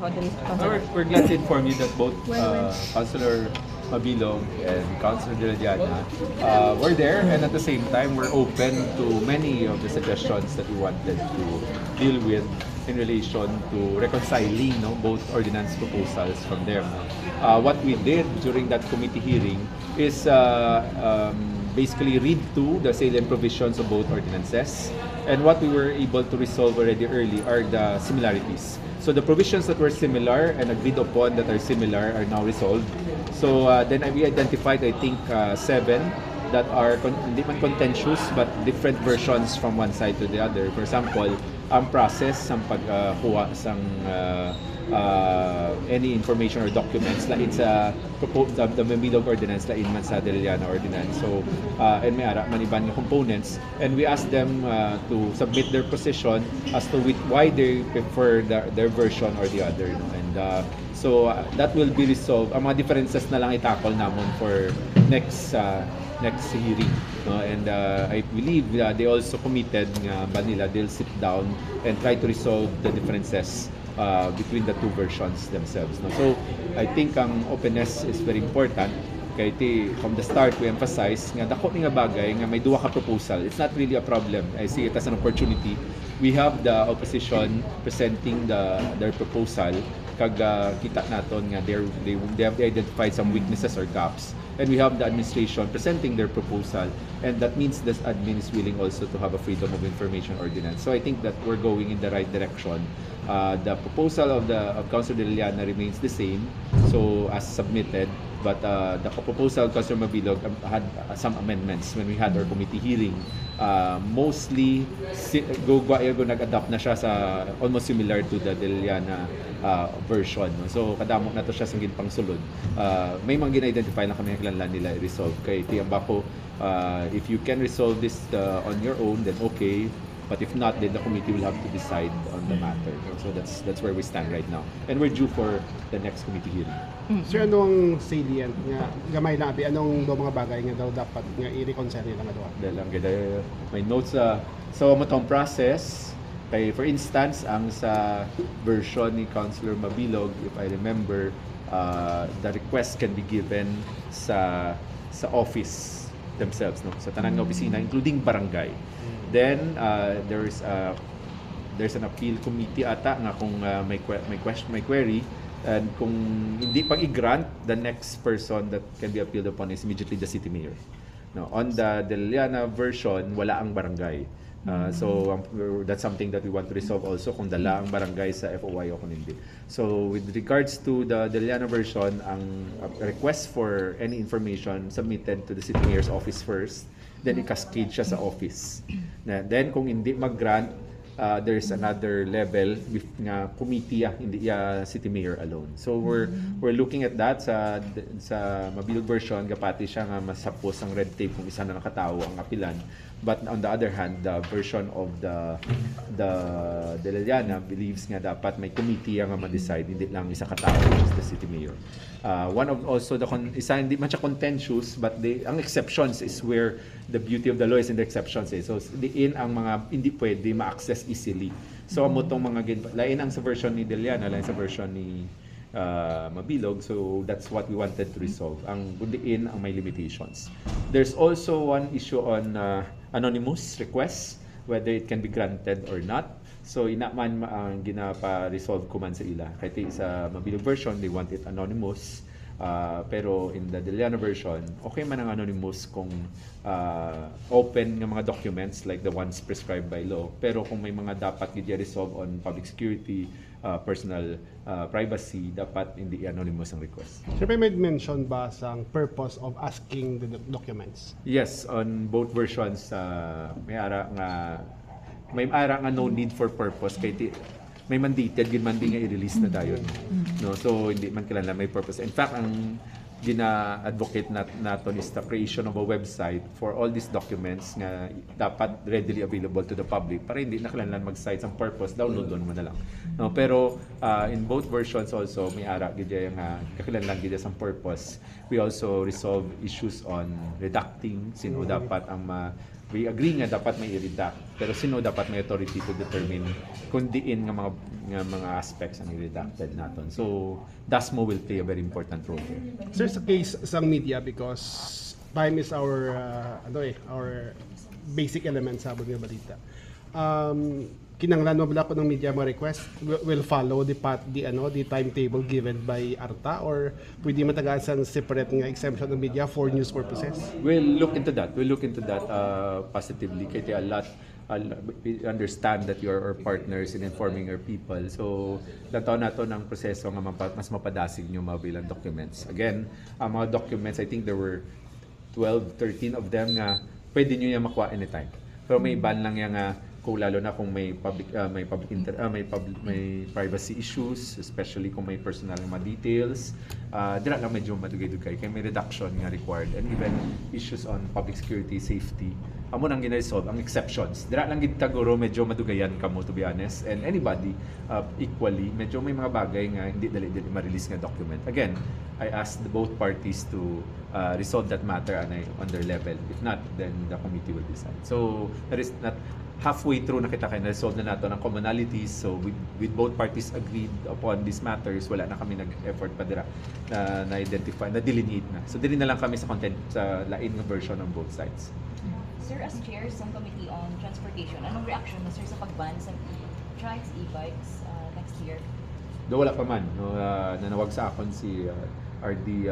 We're glad to inform you that both Councilor Mabilog and Councilor De La Llana were there, and at the same time we're open to many of the suggestions that we wanted to deal with in relation to reconciling both ordinance proposals from them. What we did during that committee hearing is basically read through the salient provisions of both ordinances, and what we were able to resolve already early are the similarities. So the provisions that were similar and agreed upon that are similar are now resolved. So then we identified, I think, 7 that are hindi man contentious but different versions from one side to the other. For example, ang process ng pagkuha sang any information or documents lain sa the Mabilog Ordinance lain man sa De La Llana Ordinance. So and may ara man iban nga components, and we asked them to submit their position as to why they prefer their version or the other. And so that will be resolved. Ang mga differences na lang i-tackle namon for next hearing. And I believe they also committed nga ba nila they'll sit down and try to resolve the differences between the two versions themselves. So I think ang openness is very important. Kaya from the start we emphasize nga dako ni nga bagay nga may duha ka proposal. It's not really a problem. I see it as an opportunity. We have the opposition presenting their proposal kag kita naton nga they have identified some weaknesses or gaps, and we have the administration presenting their proposal, and that means this admin is willing also to have a freedom of information ordinance. So I think that we're going in the right direction. The proposal of Councilor De La Llana remains the same, so as submitted, but the proposal of Councilor Mabilog had some amendments when we had our committee hearing. Mostly nag-adapt na siya sa almost similar to the De La Llana version. So kadamo na to siya sa ginpang sulod. May mga gina-identify na kami kailangan nila i-resolve. Kay tiyamba ko, if you can resolve this on your own, then okay. But if not, then the committee will have to decide on the matter. So that's where we stand right now. And we're due for the next committee hearing. Sir, anong salient nga gamay na abi anong do mga bagay nga daw dapat nga i-reconcile nila nga duha? Dahil lang may notes sa matong process. Kay for instance, ang sa version ni Councilor Mabilog, if I remember, the request can be given sa office themselves, sa tanang opisina, including barangay. Then there's an appeal committee ata nga kung may query, and kung hindi pang i-grant, the next person that can be appealed upon is immediately the city mayor. Now, on the De La Llana version, wala ang barangay. So that's something that we want to resolve also, kung dala ang barangay sa FOI o kung hindi. So with regards to the De La Llana version, ang request for any information submitted to the city mayor's office first, then i-cascade siya sa office. Then kung hindi mag-grant, there's another level with nga committee, hindi city mayor alone. So we're looking at that sa Mabilog version, kapati siya nga masapos ang red tape kung isa na nakatawo ang apilan. But on the other hand, the version of the De La Llana believes nga dapat may committee nga ma-decide, hindi lang isa katao, which is the city mayor. One of also isa hindi man siya contentious, but ang exceptions is where the beauty of the law is in the exceptions. So diin ang mga hindi pwede ma-access easily. So amo tong mga lain ang sa version ni De La Llana, lain sa version ni Mabilog. So that's what we wanted to resolve. Ang bundiin ang may limitations. There's also one issue on anonymous requests, whether it can be granted or not. So ina man ang ginapa-resolve ko man sa ila. Kaya sa Mabilog version, they want it anonymous. Pero in the De La Llana version, okay man ang anonymous kung open ng mga documents like the ones prescribed by law. Pero kung may mga dapat i-resolve on public security, personal privacy, dapat hindi anonymous ang request. Sir, may mention ba sa purpose of asking the documents? Yes, on both versions, may ara nga no need for purpose, kay may mandated yun man din nga i-release na dayon. No, so hindi man kailangan may purpose. In fact, ang gina-advocate naton is the creation of a website for all these documents nga dapat readily available to the public para hindi na kailangan mag-cite ang purpose, download mo na lang. No, pero in both versions also may ara gid nga kakailangan gid sa purpose. We also resolve issues on redacting, sino dapat ang we agree nga dapat may i-redact, pero sino dapat may authority to determine kung diin nga mga aspects ang i-redacted naton. So DASMO will play a very important role here. Sir, sa case sang media, because time is our our basic element sa abot nga balita. Kinanglan mo bala ko ng media mga request will follow the timetable given by ARTA, or pwede matagaan sa separate nga exemption ng media for news purposes? We'll look into that. Positively. Kaya we understand that you're our partners in informing our people. So, lantaw na to ng proseso nga mas mapadasig nyo mabilang documents. Again, ang mga documents, I think there were 12, 13 of them nga pwede nyo yung makuha anytime. Pero may ban lang yan nga kung lalo na kung may privacy issues, especially kung may personal mga details, dira lang medyo madugay-dugay kaya may reduction nga required, and even issues on public security, safety. Amo nang gina-resolve ang exceptions. Dira lang gid taguro medyo madugayan kamo, to be honest, and anybody equally medyo may mga bagay nga hindi dali-dali ma-release nga document. Again, I asked both parties to resolve that matter on their level. If not, then the committee will decide. So there is not halfway through nakita kayo na-resolve na nato ng commonalities, so with both parties agreed upon these matters, wala na kami nag-effort pa dira na-identify, na-delineate na. So dili na lang kami sa content sa lain nga version on both sides. Sir, as chair sa Committee on Transportation, anong reaction mo, sir, sa pag-ban sa e-trikes, e-bikes next year? Do wala pa man, no, nanawag sa akon si RD